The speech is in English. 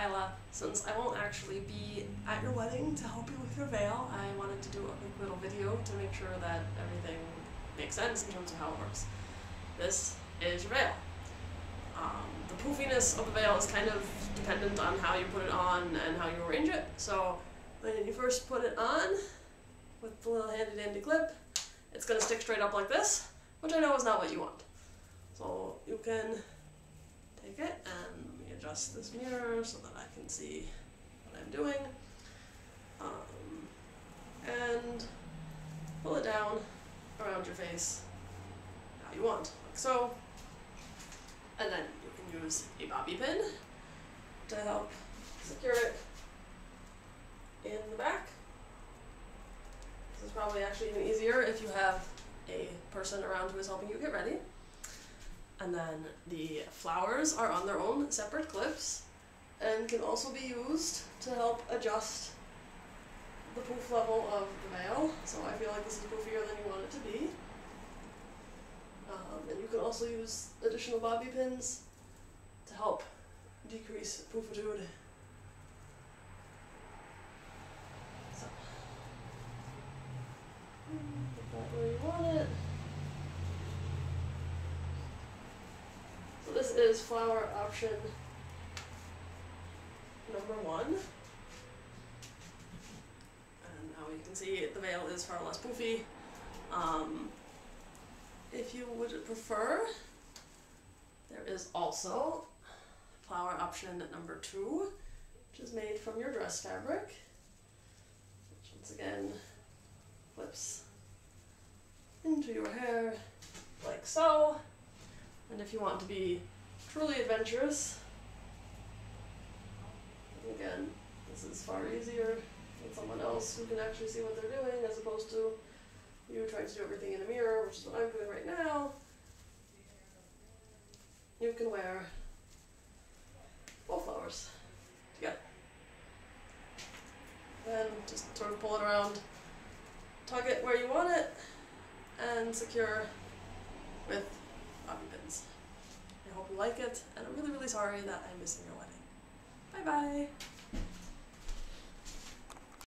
Kyla, since I won't actually be at your wedding to help you with your veil, I wanted to do a quick little video to make sure that everything makes sense in terms of how it works. This is your veil. The poofiness of the veil is kind of dependent on how you put it on and how you arrange it. So when you first put it on with the little handy dandy clip, it's going to stick straight up like this, which I know is not what you want. So you can take it and let me adjust this mirror so that I can see what I'm doing, and pull it down around your face how you want, like so. And then you can use a bobby pin to help secure it in the back. This is probably actually even easier if you have a person around who is helping you get ready. And then the flowers are on their own separate clips and can also be used to help adjust the poof level of the veil. So I feel like this is poofier than you want it to be. And you can also use additional bobby pins to help decrease poofitude. So, put that where you want it. So this is flower option number 1. And now you can see the veil is far less poofy. If you would prefer, there is also flower option number 2, which is made from your dress fabric, which once again clips into your hair like so. And if you want to be truly adventurous, again, this is far easier than someone else who can actually see what they're doing as opposed to you trying to do everything in a mirror, which is what I'm doing right now. You can wear both flowers together. Then just sort of pull it around, tug it where you want it, and secure with bobby pins. I hope you like it, and I'm really, really sorry that I'm missing your wedding. Bye bye!